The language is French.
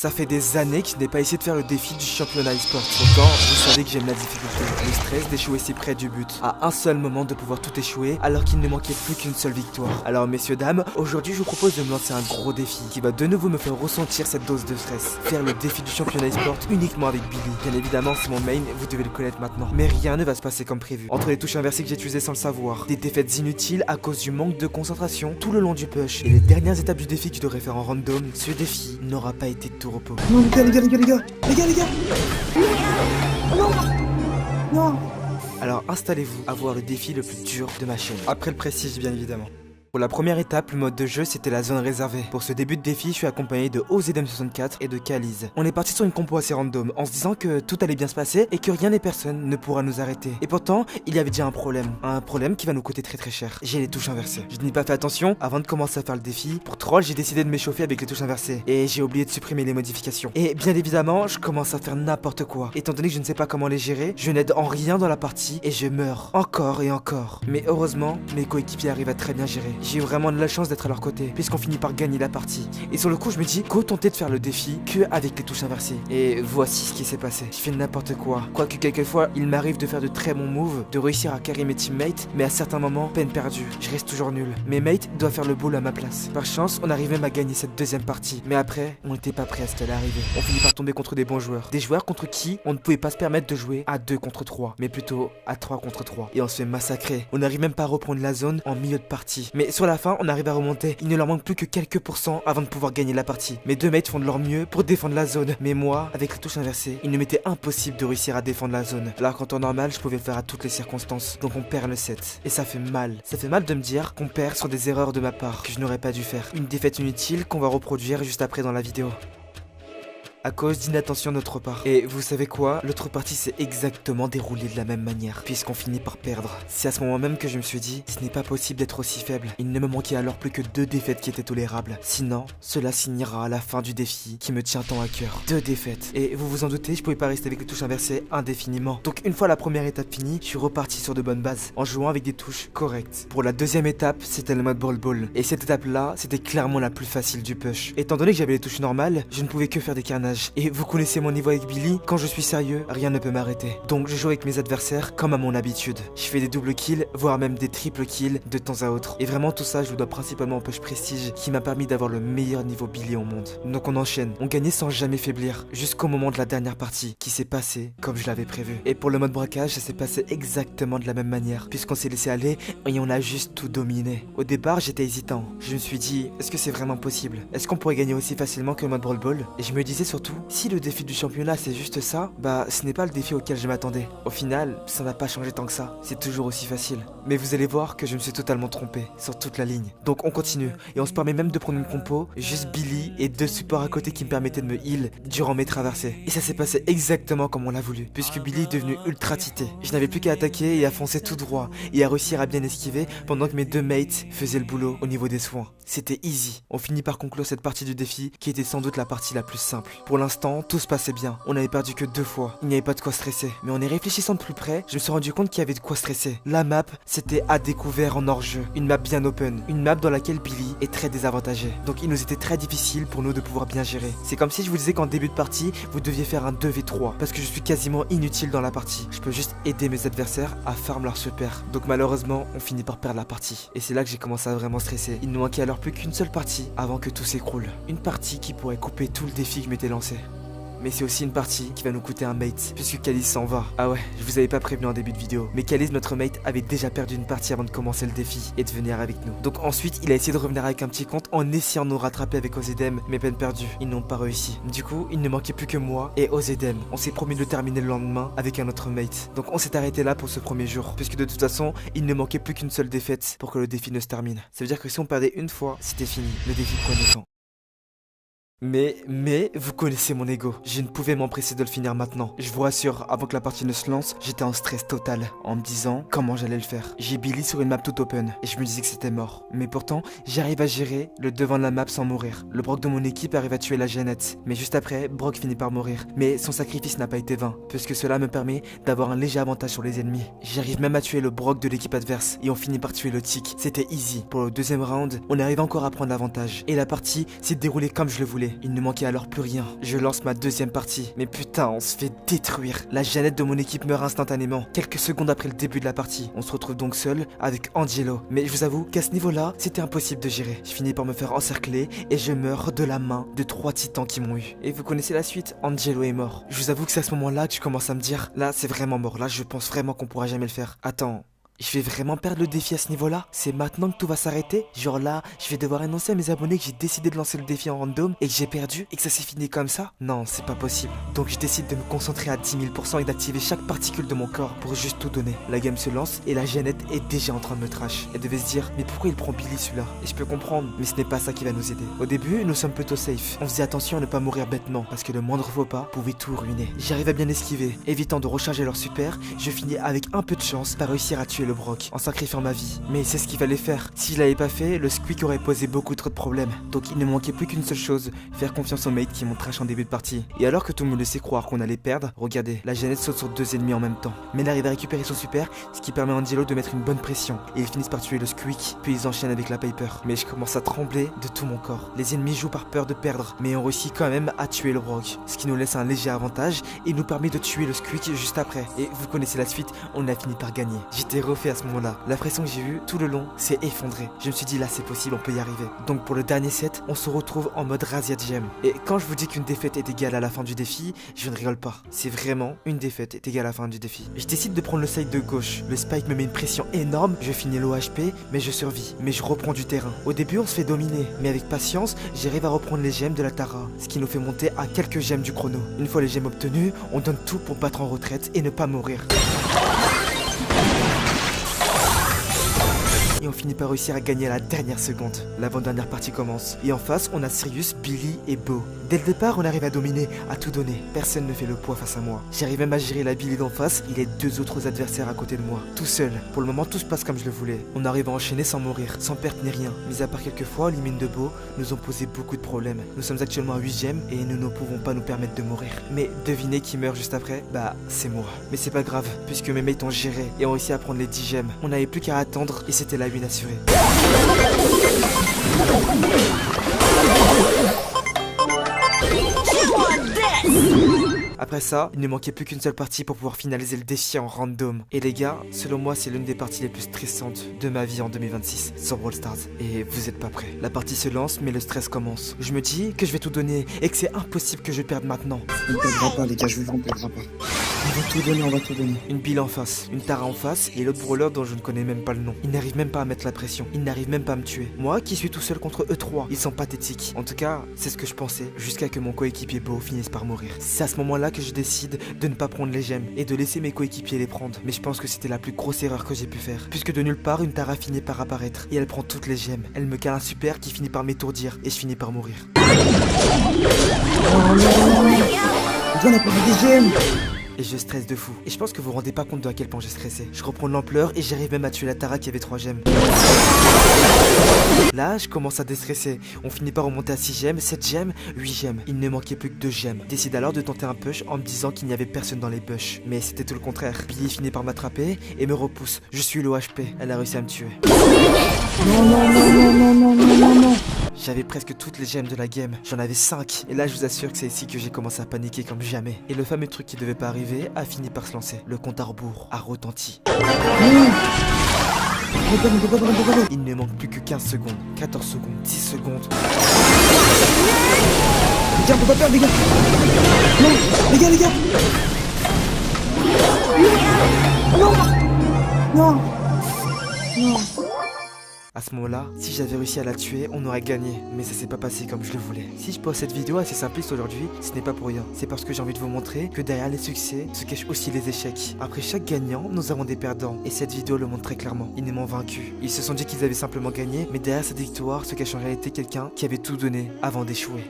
Ça fait des années que je n'ai pas essayé de faire le défi du championnat e-sport. Pourtant, vous savez que j'aime la difficulté. Le stress d'échouer si près du but. À un seul moment de pouvoir tout échouer alors qu'il ne manquait plus qu'une seule victoire. Alors messieurs, dames, aujourd'hui je vous propose de me lancer un gros défi qui va de nouveau me faire ressentir cette dose de stress. Faire le défi du championnat e-sport uniquement avec Billy. Bien évidemment, c'est mon main, vous devez le connaître maintenant. Mais rien ne va se passer comme prévu. Entre les touches inversées que j'ai utilisées sans le savoir, des défaites inutiles à cause du manque de concentration tout le long du push et les dernières étapes du défi que je devrais faire en random, ce défi n'aura pas été de tout repos. Non les gars Non. Alors installez-vous à voir le défi le plus dur de ma chaîne. Après le prestige bien évidemment. Pour la première étape, le mode de jeu c'était la zone réservée. Pour ce début de défi, je suis accompagné de OZM64 et de Kaliz. On est parti sur une compo assez random, en se disant que tout allait bien se passer et que rien et personne ne pourra nous arrêter. Et pourtant, il y avait déjà un problème qui va nous coûter très cher. J'ai les touches inversées. Je n'ai pas fait attention avant de commencer à faire le défi. Pour troll, j'ai décidé de m'échauffer avec les touches inversées. Et j'ai oublié de supprimer les modifications. Et bien évidemment, je commence à faire n'importe quoi. Étant donné que je ne sais pas comment les gérer, je n'aide en rien dans la partie et je meurs. Encore et encore. Mais heureusement, mes coéquipiers arrivent à très bien gérer. J'ai eu vraiment de la chance d'être à leur côté, puisqu'on finit par gagner la partie. Et sur le coup, je me dis qu'autant tenter de faire le défi que avec les touches inversées. Et voici ce qui s'est passé. Je fais n'importe quoi. Quoique quelquefois, il m'arrive de faire de très bons moves, de réussir à carry mes teammates, mais à certains moments, peine perdue. Je reste toujours nul. Mes mates doivent faire le boulot à ma place. Par chance, on arrive même à gagner cette deuxième partie. Mais après, on n'était pas prêt à ce qu'elle arrive. On finit par tomber contre des bons joueurs. Des joueurs contre qui on ne pouvait pas se permettre de jouer à 2 contre 3, mais plutôt à 3 contre 3. Et on se fait massacrer. On n'arrive même pas à reprendre la zone en milieu de partie. Mais sur la fin, on arrive à remonter. Il ne leur manque plus que quelques pourcents avant de pouvoir gagner la partie. Mes deux mates font de leur mieux pour défendre la zone. Mais moi, avec la touche inversée, il ne m'était impossible de réussir à défendre la zone. Alors qu'en temps normal, je pouvais le faire à toutes les circonstances. Donc on perd le set. Et ça fait mal. Ça fait mal de me dire qu'on perd sur des erreurs de ma part que je n'aurais pas dû faire. Une défaite inutile qu'on va reproduire juste après dans la vidéo. À cause d'inattention de notre part. Et vous savez quoi? L'autre partie s'est exactement déroulée de la même manière, puisqu'on finit par perdre. C'est à ce moment même que je me suis dit, ce n'est pas possible d'être aussi faible. Il ne me manquait alors plus que 2 défaites qui étaient tolérables. Sinon, cela signera à la fin du défi qui me tient tant à cœur. 2 défaites. Et vous vous en doutez, je pouvais pas rester avec les touches inversées indéfiniment. Donc une fois la première étape finie, je suis reparti sur de bonnes bases, en jouant avec des touches correctes. Pour la deuxième étape, c'était le mode ball. Et cette étape-là, c'était clairement la plus facile du push. Étant donné que j'avais les touches normales, je ne pouvais que faire des carnages. Et vous connaissez mon niveau avec Billy, quand je suis sérieux, rien ne peut m'arrêter. Donc je joue avec mes adversaires comme à mon habitude. Je fais des doubles kills, voire même des triples kills de temps à autre. Et vraiment tout ça, je le dois principalement au push prestige qui m'a permis d'avoir le meilleur niveau Billy au monde. Donc on enchaîne, on gagnait sans jamais faiblir, jusqu'au moment de la dernière partie, qui s'est passée comme je l'avais prévu. Et pour le mode braquage, ça s'est passé exactement de la même manière, puisqu'on s'est laissé aller et on a juste tout dominé. Au départ, j'étais hésitant. Je me suis dit, est-ce que c'est vraiment possible? Est-ce qu'on pourrait gagner aussi facilement que le mode ball? Et je me disais surtout, si le défi du championnat c'est juste ça, bah ce n'est pas le défi auquel je m'attendais. Au final, ça n'a pas changé tant que ça. C'est toujours aussi facile. Mais vous allez voir que je me suis totalement trompé sur toute la ligne. Donc on continue et on se permet même de prendre une compo, juste Billy et 2 supports à côté qui me permettaient de me heal durant mes traversées. Et ça s'est passé exactement comme on l'a voulu, puisque Billy est devenu ultra cheaté. Je n'avais plus qu'à attaquer et à foncer tout droit et à réussir à bien esquiver pendant que mes 2 mates faisaient le boulot au niveau des soins. C'était easy. On finit par conclure cette partie du défi qui était sans doute la partie la plus simple. Pour l'instant, tout se passait bien. On avait perdu que 2 fois. Il n'y avait pas de quoi stresser. Mais en y réfléchissant de plus près, je me suis rendu compte qu'il y avait de quoi stresser. La map, c'était à découvert en hors-jeu. Une map bien open. Une map dans laquelle Billy est très désavantagé. Donc il nous était très difficile pour nous de pouvoir bien gérer. C'est comme si je vous disais qu'en début de partie, vous deviez faire un 2v3. Parce que je suis quasiment inutile dans la partie. Je peux juste aider mes adversaires à farm leur super. Donc malheureusement, on finit par perdre la partie. Et c'est là que j'ai commencé à vraiment stresser. Il ne manquait alors plus qu'une seule partie avant que tout s'écroule. Une partie qui pourrait couper tout le défi que je m'étais lancé. Mais c'est aussi une partie qui va nous coûter un mate, puisque Kaliz s'en va. Ah ouais, je vous avais pas prévenu en début de vidéo, mais Kaliz, notre mate, avait déjà perdu une partie avant de commencer le défi et de venir avec nous. Donc ensuite, il a essayé de revenir avec un petit compte en essayant de nous rattraper avec OZM, mais peine perdue, ils n'ont pas réussi. Du coup, il ne manquait plus que moi et OZM. On s'est promis de le terminer le lendemain avec un autre mate. Donc on s'est arrêté là pour ce premier jour, puisque de toute façon, il ne manquait plus qu'une seule défaite pour que le défi ne se termine. Ça veut dire que si on perdait une fois, c'était fini. Le défi prenait temps. Mais, vous connaissez mon ego. Je ne pouvais m'empresser de le finir maintenant. Je vous rassure, avant que la partie ne se lance, j'étais en stress total, en me disant comment j'allais le faire. J'ai Billy sur une map tout open, et je me disais que c'était mort. Mais pourtant, j'arrive à gérer le devant de la map sans mourir. Le Brock de mon équipe arrive à tuer la Jeannette. Mais juste après, Brock finit par mourir. Mais son sacrifice n'a pas été vain, puisque cela me permet d'avoir un léger avantage sur les ennemis. J'arrive même à tuer le Brock de l'équipe adverse, et on finit par tuer le Tick. C'était easy. Pour le deuxième round, on arrive encore à prendre l'avantage. Et la partie s'est déroulée comme je le voulais. gagné. Il ne manquait alors plus rien. Je lance ma deuxième partie. Mais putain, on se fait détruire. La Jeannette de mon équipe meurt instantanément. Quelques secondes après le début de la partie. On se retrouve donc seul avec Angelo. Mais je vous avoue qu'à ce niveau-là, c'était impossible de gérer. Je finis par me faire encercler et je meurs de la main de 3 titans qui m'ont eu. Et vous connaissez la suite, Angelo est mort. Je vous avoue que c'est à ce moment-là que je commence à me dire, là c'est vraiment mort, là je pense vraiment qu'on pourra jamais le faire. Attends. Je vais vraiment perdre le défi à ce niveau-là? C'est maintenant que tout va s'arrêter? Genre là, je vais devoir annoncer à mes abonnés que j'ai décidé de lancer le défi en random et que j'ai perdu et que ça s'est fini comme ça? Non, c'est pas possible. Donc je décide de me concentrer à 10 000% et d'activer chaque particule de mon corps pour juste tout donner. La game se lance et la Jeannette est déjà en train de me trash. Elle devait se dire, mais pourquoi il prend Billy celui-là? Et je peux comprendre, mais ce n'est pas ça qui va nous aider. Au début, nous sommes plutôt safe. On faisait attention à ne pas mourir bêtement parce que le moindre faux pas pouvait tout ruiner. J'arrive à bien esquiver. Évitant de recharger leur super, je finis avec un peu de chance par réussir à tuer le Brock en sacrifiant ma vie. Mais c'est ce qu'il fallait faire. Si je l'avais pas fait, le squeak aurait posé beaucoup trop de problèmes. Donc il ne manquait plus qu'une seule chose, faire confiance aux mates qui m'ont trash en début de partie. Et alors que tout me laissait croire qu'on allait perdre, regardez, la Jeannette saute sur 2 ennemis en même temps. Mais elle arrive à récupérer son super, ce qui permet à Angelo de mettre une bonne pression. Et ils finissent par tuer le squeak, puis ils enchaînent avec la Piper. Mais je commence à trembler de tout mon corps. Les ennemis jouent par peur de perdre, mais on réussit quand même à tuer le Brock. Ce qui nous laisse un léger avantage et nous permet de tuer le squeak juste après. Et vous connaissez la suite, on a fini par gagner. J'étais refait à ce moment-là. La pression que j'ai eue tout le long s'est effondrée. Je me suis dit là c'est possible, on peut y arriver. Donc pour le dernier set, on se retrouve en mode Razia Gem. Et quand je vous dis qu'une défaite est égale à la fin du défi, je ne rigole pas. C'est vraiment une défaite est égale à la fin du défi. Je décide de prendre le side de gauche. Le spike me met une pression énorme, je finis l'OHP, mais je survis. Mais je reprends du terrain. Au début on se fait dominer, mais avec patience, j'arrive à reprendre les gemmes de la Tara, ce qui nous fait monter à quelques gemmes du chrono. Une fois les gemmes obtenues, on donne tout pour battre en retraite et ne pas mourir. Et on finit par réussir à gagner à la dernière seconde. L'avant-dernière partie commence. Et en face, on a Sirius, Billy et Bo. Dès le départ, on arrive à dominer, à tout donner. Personne ne fait le poids face à moi. J'arrive même à gérer la Billy d'en face et les 2 autres adversaires à côté de moi. Tout seul. Pour le moment, tout se passe comme je le voulais. On arrive à enchaîner sans mourir, sans perte ni rien. Mis à part quelques fois, les mines de Bo nous ont posé beaucoup de problèmes. Nous sommes actuellement à 8 gemmes et nous ne pouvons pas nous permettre de mourir. Mais devinez qui meurt juste après? Bah, c'est moi. Mais c'est pas grave, puisque mes mates ont géré et ont réussi à prendre les 10 gemmes. On n'avait plus qu'à attendre et c'était la win assurée. Après ça, il ne manquait plus qu'une seule partie pour pouvoir finaliser le défi en random. Et les gars, selon moi, c'est l'une des parties les plus stressantes de ma vie en 2026 sur Brawl Stars. Et vous êtes pas prêts. La partie se lance, mais le stress commence. Je me dis que je vais tout donner et que c'est impossible que je perde maintenant. On ne perdra pas les gars, je vous le dis, on perdra pas. On va tout donner, on va tout donner. Une Bill en face, une Tara en face et l'autre brawler dont je ne connais même pas le nom. Ils n'arrivent même pas à mettre la pression. Ils n'arrivent même pas à me tuer. Moi qui suis tout seul contre eux 3, ils sont pathétiques. En tout cas, c'est ce que je pensais jusqu'à que mon coéquipier Bo finisse par mourir. C'est à ce moment-là que je décide de ne pas prendre les gemmes et de laisser mes coéquipiers les prendre. Mais je pense que c'était la plus grosse erreur que j'ai pu faire. Puisque de nulle part, une Tara finit par apparaître et elle prend toutes les gemmes. Elle me cale un super qui finit par m'étourdir et je finis par mourir. Oh non, on a perdu des gemmes. Et je stresse de fou. Et je pense que vous vous rendez pas compte de à quel point j'ai stressé. Je reprends de l'ampleur et j'arrive même à tuer la Tara qui avait 3 gemmes. Là, je commence à déstresser. On finit par remonter à 6 gemmes, 7 gemmes, 8 gemmes. Il ne manquait plus que 2 gemmes. Décide alors de tenter un push en me disant qu'il n'y avait personne dans les bush. Mais c'était tout le contraire. Billy finit par m'attraper et me repousse. Je suis l'OHP. Elle a réussi à me tuer. Non, non, non, non, non, non, non, non, non. J'avais presque toutes les gemmes de la game. J'en avais 5. Et là, je vous assure que c'est ici que j'ai commencé à paniquer comme jamais. Et le fameux truc qui devait pas arriver a fini par se lancer. Le compte à rebours a retenti. Il ne manque plus que 15 secondes, 14 secondes, 10 secondes. Les gars, on peut pas perdre, les gars. Non, les gars, les gars. Non. Non. Non. À ce moment-là, si j'avais réussi à la tuer, on aurait gagné. Mais ça s'est pas passé comme je le voulais. Si je pose cette vidéo assez simpliste aujourd'hui, ce n'est pas pour rien. C'est parce que j'ai envie de vous montrer que derrière les succès se cachent aussi les échecs. Après chaque gagnant, nous avons des perdants. Et cette vidéo le montre très clairement. Ils m'ont vaincu. Ils se sont dit qu'ils avaient simplement gagné, mais derrière cette victoire se cache en réalité quelqu'un qui avait tout donné avant d'échouer.